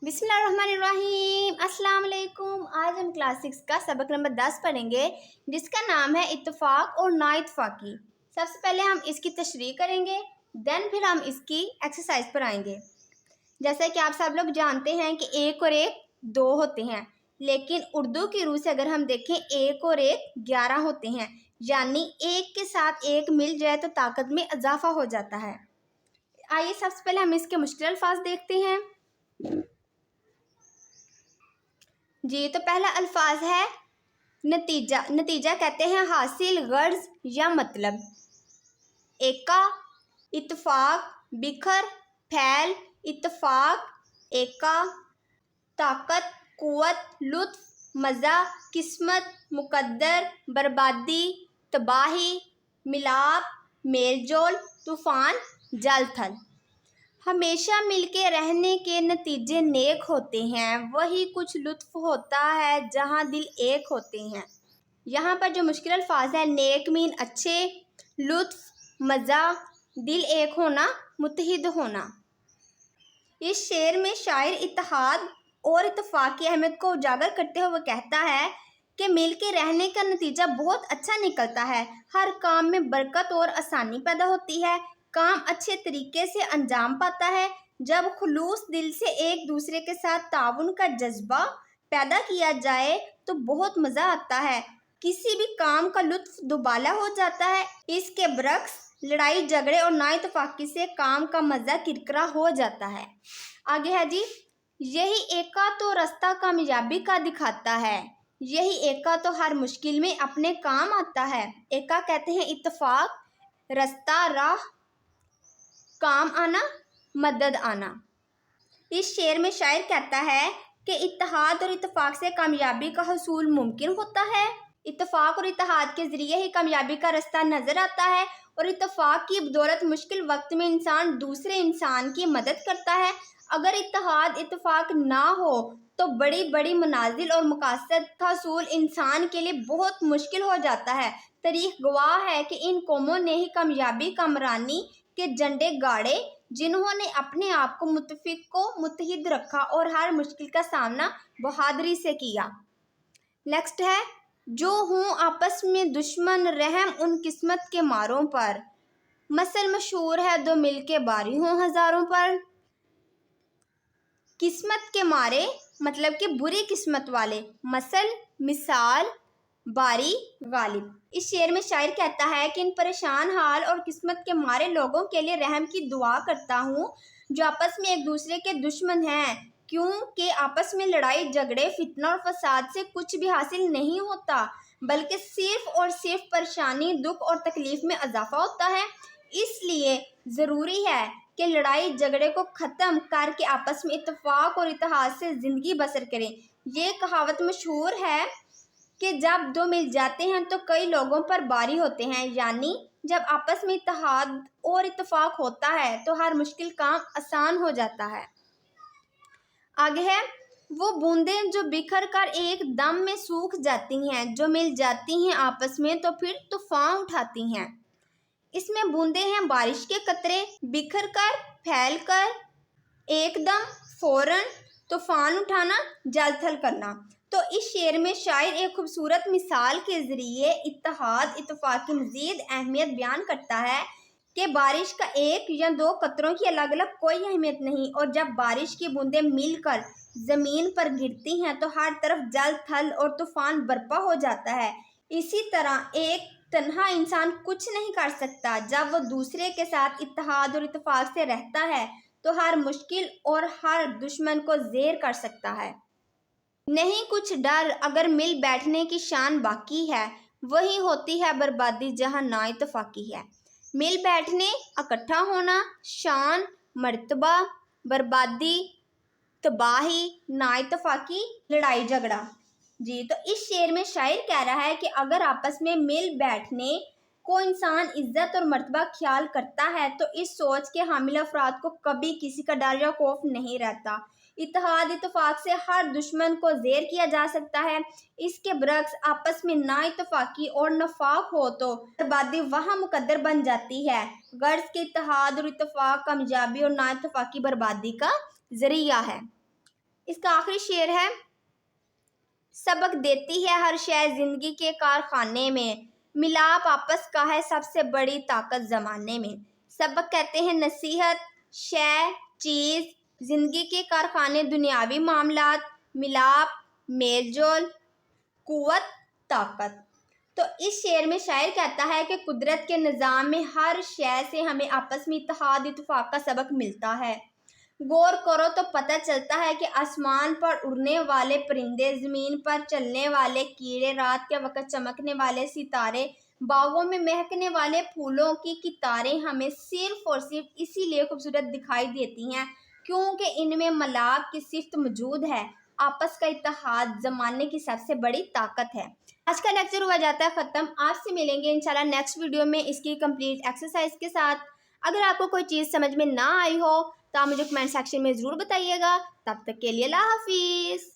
बिस्मिल्लाहिर्रहमानिर्रहीम। अस्सलाम वालेकुम। आज हम क्लास 6 का सबक नंबर 10 पढ़ेंगे, जिसका नाम है इत्तेफाक और नाइत्तेफाकी। सबसे पहले हम इसकी तशरीह करेंगे, देन फिर हम इसकी एक्सरसाइज पर आएंगे। जैसे कि आप सब लोग जानते हैं कि एक और एक 2 होते हैं, लेकिन उर्दू की रूह से अगर हम देखें एक और एक 11 होते हैं, यानी एक के साथ एक मिल जाए तो ताकत में इजाफा हो जाता है। आइए सबसे पहले हम इसके मुश्किल अल्फाज देखते हैं। जी, तो पहला अल्फाज है नतीजा। नतीजा कहते हैं हासिल, गर्ज या मतलब। एका, इत्तफाक, बिखर, फैल, इत्तफाक, एका, ताकत, कुव्वत, लुत्फ, मज़ा, किस्मत, मुकद्दर, बर्बादी, तबाही, मिलाप, मेलजोल, तूफ़ान, जल थल। हमेशा मिलके रहने के नतीजे नेक होते हैं, वही कुछ लुत्फ होता है जहाँ दिल एक होते हैं। यहाँ पर जो मुश्किल अल्फाज है, नेक मीन अच्छे, लुत्फ मज़ा, दिल एक होना, मुत्तहिद होना। इस शेर में शायर इत्तेहाद और इत्तेफाक की अहमियत को उजागर करते हुए कहता है कि मिल के रहने का नतीजा बहुत अच्छा निकलता है। हर काम में बरकत और आसानी पैदा होती है, काम अच्छे तरीके से अंजाम पाता है। जब खुलूस दिल से एक दूसरे के साथ ताउन का जज्बा पैदा किया जाए तो बहुत मज़ा आता है, किसी भी काम का लुत्फ दुबाला हो जाता है। इसके बरक्स लड़ाई झगड़े और नाइत्तेफाकी से काम का मज़ा किरकिरा हो जाता है। आगे है जी, यही एका तो रास्ता कामयाबी का दिखाता है, यही एका तो हर मुश्किल में अपने काम आता है। एका कहते हैं इत्तेफाक, रास्ता, राह, काम आना, मदद आना। इस शेर में शायर कहता है कि इत्तेहाद और इत्तेफाक से कामयाबी का हसूल मुमकिन होता है। इत्तेफाक और इत्तेहाद के ज़रिए ही कामयाबी का रास्ता नज़र आता है, और इत्तेफाक की बदौलत मुश्किल वक्त में इंसान दूसरे इंसान की मदद करता है। अगर इत्तेहाद इत्तेफाक ना हो तो बड़ी बड़ी मनाजिल और मकासद का हसूल इंसान के लिए बहुत मुश्किल हो जाता है। तारीख गवाह है कि इन कौमों ने ही कामयाबी कामरानी के झंडे गाड़े, जिन्होंने अपने आप को मुत्तफिक को मुत्तहिद रखा और हर मुश्किल का सामना बहादुरी से किया। नेक्स्ट है, जो हूँ आपस में दुश्मन, रहम उन किस्मत के मारों पर। मसल मशहूर है दो मिल के बारी हों हज़ारों पर। किस्मत के मारे मतलब कि बुरी किस्मत वाले, मसल मिसाल, बारी गालिब। इस शेर में शायर कहता है कि इन परेशान हाल और किस्मत के मारे लोगों के लिए रहम की दुआ करता हूँ, जो आपस में एक दूसरे के दुश्मन हैं, क्योंकि आपस में लड़ाई झगड़े फितना और फसाद से कुछ भी हासिल नहीं होता, बल्कि सिर्फ और सिर्फ परेशानी, दुख और तकलीफ में इजाफा होता है। इसलिए ज़रूरी है कि लड़ाई झगड़े को ख़त्म करके आपस में इत्तेफाक और इत्तेहाद से ज़िंदगी बसर करें। ये कहावत मशहूर है कि जब दो मिल जाते हैं तो कई लोगों पर भारी होते हैं, यानी जब आपस में इत्तेहाद और इत्तेफाक होता है तो हर मुश्किल काम आसान हो जाता है। आगे है, वो बूंदें जो बिखर कर एक दम में सूख जाती हैं, जो मिल जाती हैं आपस में तो फिर तूफान उठाती हैं। इसमें बूंदें हैं बारिश के कतरे, बिखर कर, फैल कर, एकदम, फौरन, तूफान उठाना, जल थल करना। तो इस शेर में शायर एक खूबसूरत मिसाल के ज़रिए इत्तेहाद इत्तेफाक की मज़ीद अहमियत बयान करता है कि बारिश का एक या दो कतरों की अलग अलग कोई अहमियत नहीं, और जब बारिश की बूंदें मिलकर ज़मीन पर गिरती हैं तो हर तरफ जल थल और तूफान बर्पा हो जाता है। इसी तरह एक तन्हा इंसान कुछ नहीं कर सकता, जब वो दूसरे के साथ इत्तेहाद और इत्तेफाक से रहता है तो हर मुश्किल और हर दुश्मन को ज़ेर कर सकता है। नहीं कुछ डर अगर मिल बैठने की शान बाकी है, वही होती है बर्बादी जहाँ ना इत्तेफाकी है। मिल बैठने, इकट्ठा होना, शान, मर्तबा, बर्बादी, तबाही, ना इत्तेफाकी, लड़ाई झगड़ा। जी, तो इस शेर में शायर कह रहा है कि अगर आपस में मिल बैठने को इंसान इज्जत और मर्तबा ख्याल करता है तो इस सोच के हामिल अफराद को कभी किसी का डर या खौफ नहीं रहता। इत्तेहाद इत्तेफाक से हर दुश्मन को ज़ेर किया जा सकता है। इसके बरक्स आपस में ना इत्तेफाकी और नफाक हो तो बर्बादी वहाँ मुकद्दर बन जाती है। गर्ज के इत्तेहाद और इत्तेफाक कामयाबी और ना इत्तेफाकी बर्बादी का ज़रिया है। اس کا آخری شعر ہے، سبق دیتی ہے ہر شے زندگی کے کارخانے میں، ملاپ آپس کا ہے سب سے بڑی طاقت زمانے میں۔ سبق کہتے ہیں نصیحت، شے، چیز، زندگی کے کارخانے دنیاوی معاملات، ملاپ، میل جول، قوت، طاقت۔ تو اس شعر میں شاعر کہتا ہے کہ قدرت کے نظام میں ہر شے سے ہمیں آپس میں اتحاد اتفاق کا سبق ملتا ہے۔ غور کرو تو پتہ چلتا ہے کہ آسمان پر اڑنے والے پرندے، زمین پر چلنے والے کیڑے، رات کے وقت چمکنے والے ستارے، باغوں میں مہکنے والے پھولوں کی قطاریں ہمیں صرف اور صرف اسی لیے خوبصورت دکھائی دیتی ہیں کیونکہ ان میں ملاپ کی صفت موجود ہے۔ آپس کا اتحاد زمانے کی سب سے بڑی طاقت ہے۔ آج کا لیکچر ہوا جاتا ہے ختم۔ آپ سے ملیں گے انشاءاللہ نیکسٹ ویڈیو میں اس کی کمپلیٹ ایکسرسائز کے ساتھ۔ اگر آپ کو کوئی چیز سمجھ میں نہ آئی ہو تو آپ مجھے کمنٹ سیکشن میں ضرور بتائیے گا۔ تب تک کے لیے اللہ حافظ۔